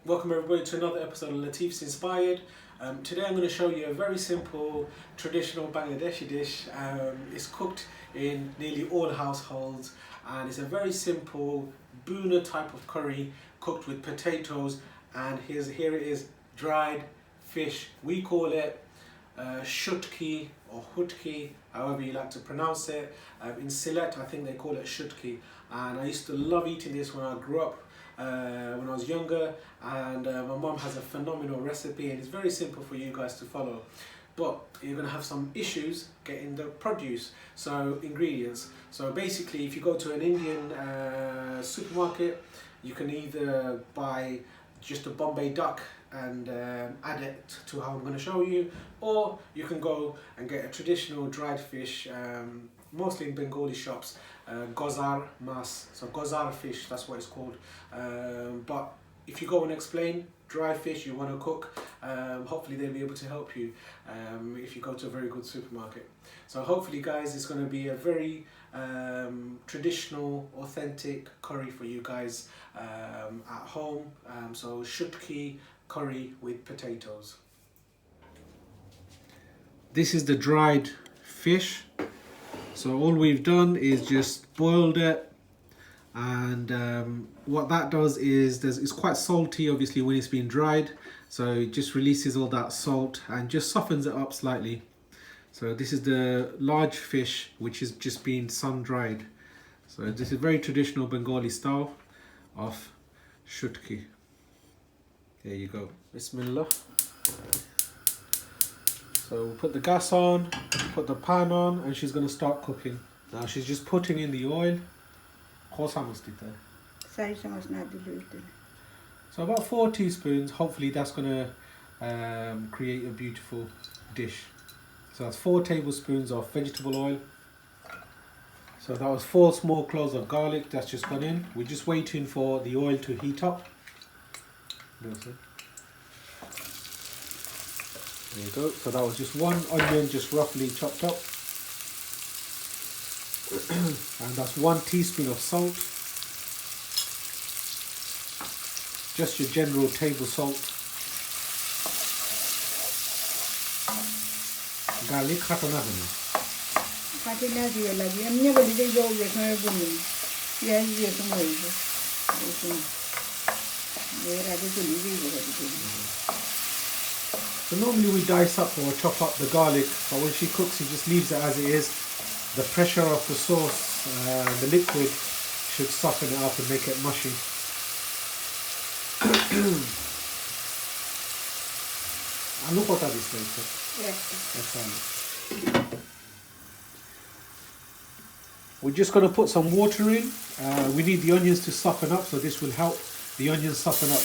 Welcome everybody to another episode of Latif's Inspired. Today I'm going to show you a very simple traditional Bangladeshi dish. It's cooked in nearly all households and it's a very simple Bhuna type of curry cooked with potatoes, and here it is, dried fish. We call it Shutki or Hutki, however you like to pronounce it. In Sylhet I think they call it Shutki, and I used to love eating this when I grew up. When I was younger, and my mom has a phenomenal recipe and it's very simple for you guys to follow, but you're going to have some issues getting the produce, so ingredients. So basically if you go to an Indian supermarket, you can either buy just a Bombay duck and add it to how I'm going to show you, or you can go and get a traditional dried fish, mostly in Bengali shops, GOZAR mas, so GOZAR fish, that's what it's called. But if you go and explain dry fish you want to cook, hopefully they'll be able to help you if you go to a very good supermarket. So hopefully guys, it's going to be a very traditional, authentic curry for you guys at home. So Shutki curry with potatoes. This is the dried fish. So all we've done is just boiled it, and what that does is it's quite salty obviously when it's been dried, so it just releases all that salt and just softens it up slightly. So this is the large fish which is just been sun dried. So this is very traditional Bengali style of Shutki. There you go. Bismillah. So we'll put the gas on, put the pan on, and she's going to start cooking. Now she's just putting in the oil. So about 4 teaspoons, hopefully that's going to create a beautiful dish. So that's 4 tablespoons of vegetable oil. So that was 4 small cloves of garlic that's just gone in. We're just waiting for the oil to heat up. There you go. So that was just 1 onion, just roughly chopped up. And that's 1 teaspoon of salt. Just your general table salt. Garlic, So normally we dice up or chop up the garlic, but when she cooks she just leaves it as it is. The pressure of the sauce, the liquid, should soften it up and make it mushy. Aloo pata this later. Yes. We're just going to put some water in. We need the onions to soften up, so this will help the onions soften up.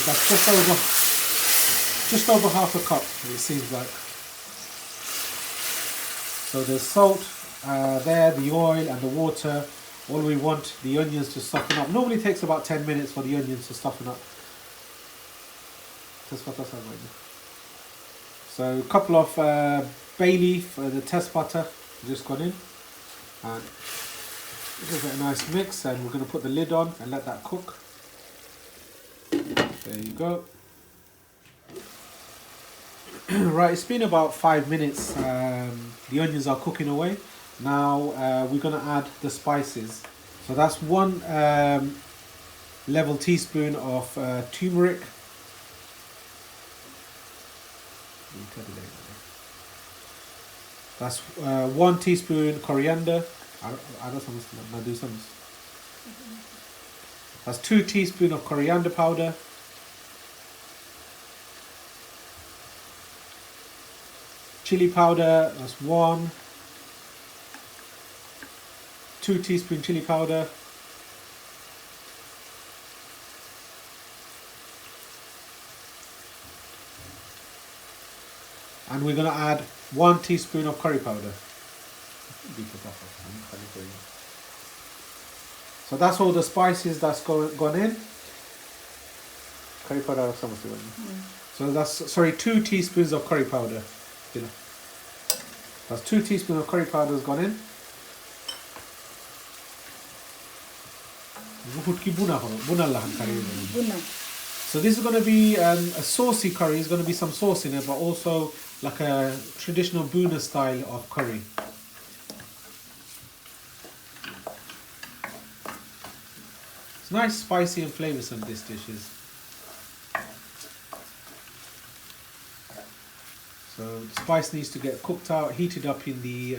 That's just over half a cup, it seems like. So there's salt there, the oil and the water. All we want the onions to soften up. Normally it takes about 10 minutes for the onions to soften up. So a couple of bay leaf, the Tez Pata just gone in, and give it a nice mix, and we're going to put the lid on and let that cook. There you go. Right, it's been about 5 minutes. The onions are cooking away. Now we're going to add the spices. So that's 1 level teaspoon of turmeric. That's 1 teaspoon coriander. That's 2 teaspoons of coriander powder. Chilli powder, that's 2 teaspoon chilli powder. And we're going to add 1 teaspoon of curry powder. So that's all the spices that's gone in. Curry powder. So that's 2 teaspoons of curry powder. That's 2 teaspoons of curry powder has gone in. Shutki Bhuna curry. Bhuna. So this is going to be a saucy curry. There's going to be some sauce in it, but also like a traditional Bhuna style of curry. It's nice, spicy and flavoursome, this dish is. So the spice needs to get cooked out, heated up in the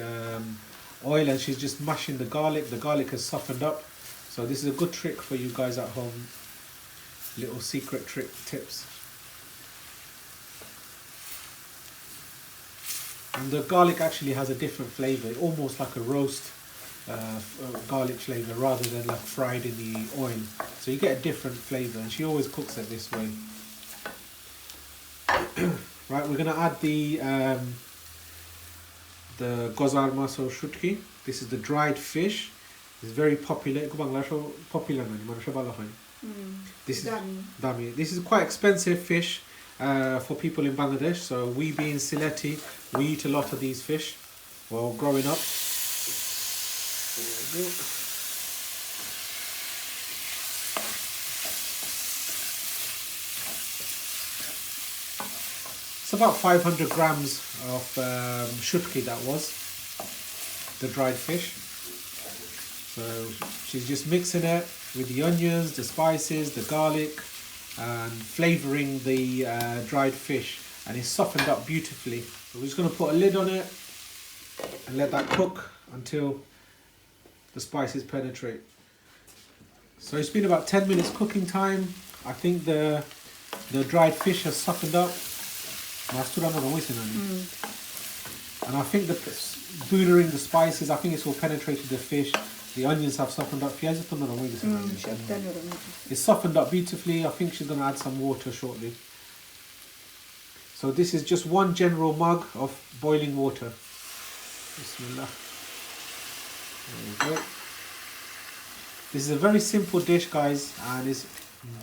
oil, and she's just mashing the garlic. The garlic has softened up. So this is a good trick for you guys at home. Little secret trick tips. And the garlic actually has a different flavour, almost like a roast garlic flavour rather than like fried in the oil. So you get a different flavour, and she always cooks it this way. Right, we're going to add the GOZAR maso shutki. This is the dried fish. It's very popular. This is dami. This is quite expensive fish for people in Bangladesh. So we being Sylheti, we eat a lot of these fish while growing up. There we go. It's about 500 grams of shutki, that was the dried fish. So she's just mixing it with the onions, the spices, the garlic, and flavouring the dried fish, and it's softened up beautifully. So we're just going to put a lid on it and let that cook until the spices penetrate. So it's been about 10 minutes cooking time. I think the dried fish has softened up. And I think the bhunering the spices, I think it's all penetrated the fish. The onions have softened up. It's softened up beautifully. I think she's going to add some water shortly. So this is just one general mug of boiling water. Bismillah. There we go. This is a very simple dish, guys, and it's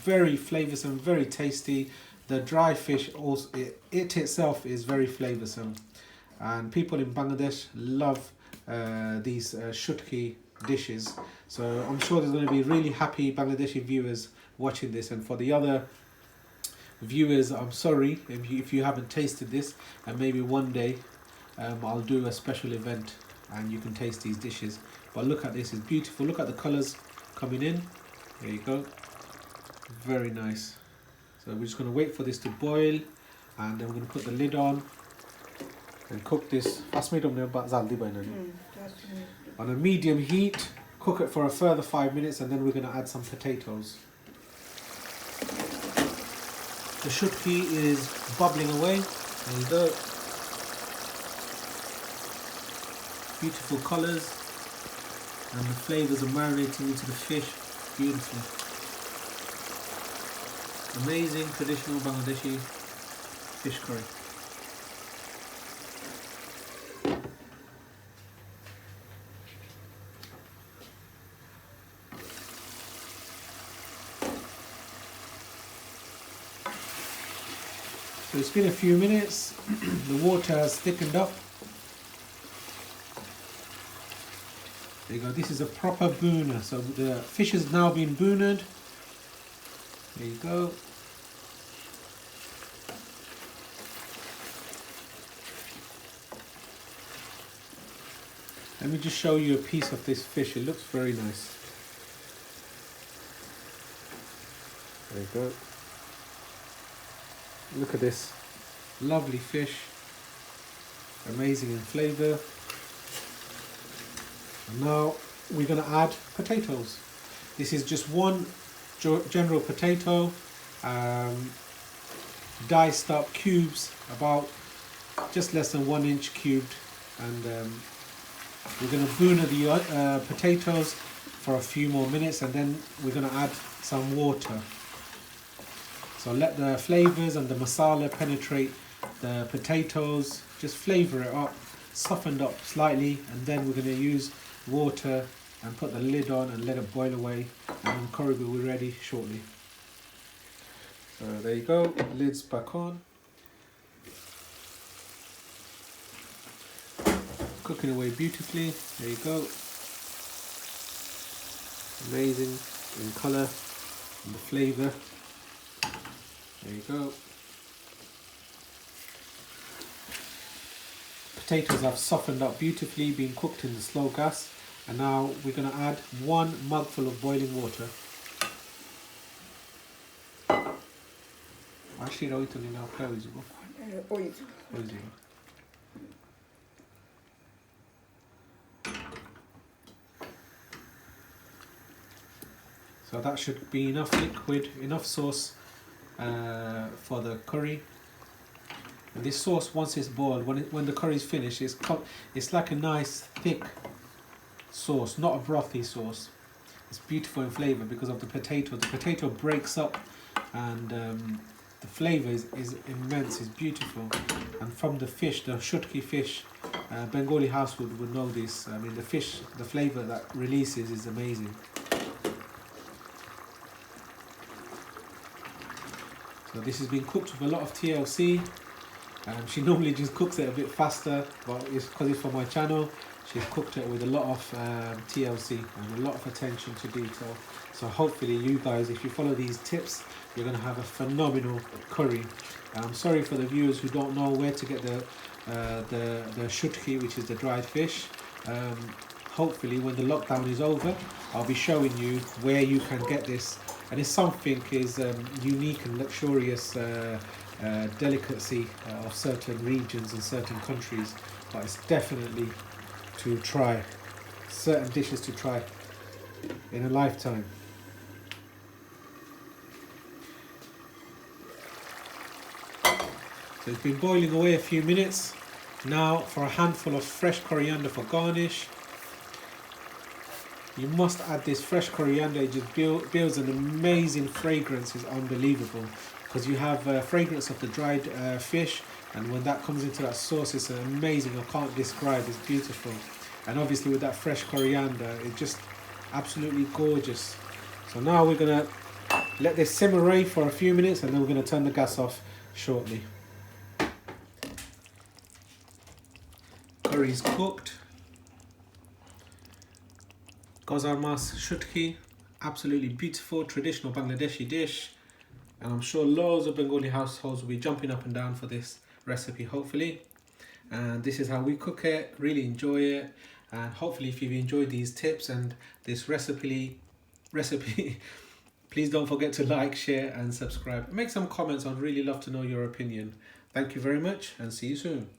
very flavoursome, very tasty. The dry fish, also, it itself is very flavoursome, and people in Bangladesh love these shutki dishes. So I'm sure there's going to be really happy Bangladeshi viewers watching this, and for the other viewers, I'm sorry if you haven't tasted this, and maybe one day I'll do a special event and you can taste these dishes. But look at this, it's beautiful. Look at the colours coming in. There you go. Very nice. So we're just going to wait for this to boil, and then we're going to put the lid on and cook this on a medium heat. Cook it for a further 5 minutes, and then we're going to add some potatoes. The shutki is bubbling away. There you go. Beautiful colours, and the flavours are marinating into the fish beautifully. Amazing traditional Bangladeshi fish curry. So it's been a few minutes. The water has thickened up. There you go. This is a proper bhuna. So the fish has now been bhunaed. There you go. Let me just show you a piece of this fish. It looks very nice. There you go. Look at this. Lovely fish. Amazing in flavour. And now we're going to add potatoes. This is just one general potato, diced up cubes, about just less than 1 inch cubed, and we're going to bhuna the potatoes for a few more minutes, and then we're going to add some water. So let the flavours and the masala penetrate the potatoes, just flavour it up, softened up slightly, and then we're going to use water and put the lid on and let it boil away, and curry will be ready shortly. So there you go, lid's back on. Cooking away beautifully, there you go. Amazing. in colour and the flavour. There you go. Potatoes have softened up beautifully, been cooked in the slow gas, and now we're going to add 1 mugful of boiling water. Actually, no, it's only now close. So that should be enough liquid, enough sauce for the curry. And this sauce, once it's boiled, when the curry is finished, it's like a nice thick sauce, not a brothy sauce. It's beautiful in flavour because of the potato. The potato breaks up, and the flavour is immense, it's beautiful. And from the fish, the Shutki fish, Bengali household would know this. I mean, the fish, the flavour that releases is amazing. So this has been cooked with a lot of TLC. She normally just cooks it a bit faster, but it's because it's for my channel. She's cooked it with a lot of TLC and a lot of attention to detail. So hopefully you guys, if you follow these tips, you're going to have a phenomenal curry. I'm sorry for the viewers who don't know where to get the shutki, which is the dried fish. Hopefully when the lockdown is over, I'll be showing you where you can get this. And it's something is unique and luxurious delicacy of certain regions and certain countries, but it's definitely to try, certain dishes to try in a lifetime. So it's been boiling away a few minutes. Now for a handful of fresh coriander for garnish. You must add this fresh coriander. It just builds an amazing fragrance. It's unbelievable because you have fragrance of the dried fish, and when that comes into that sauce, it's amazing. I can't describe. It's beautiful, and obviously with that fresh coriander, it's just absolutely gorgeous. So now we're gonna let this simmer for a few minutes, and then we're gonna turn the gas off shortly. Curry's cooked. GOZAR mas shutki, absolutely beautiful traditional Bangladeshi dish, and I'm sure loads of Bengali households will be jumping up and down for this recipe hopefully. And this is how we cook it. Really enjoy it, and hopefully if you've enjoyed these tips and this recipe please don't forget to like, share and subscribe. Make some comments. I'd really love to know your opinion. Thank you very much and see you soon.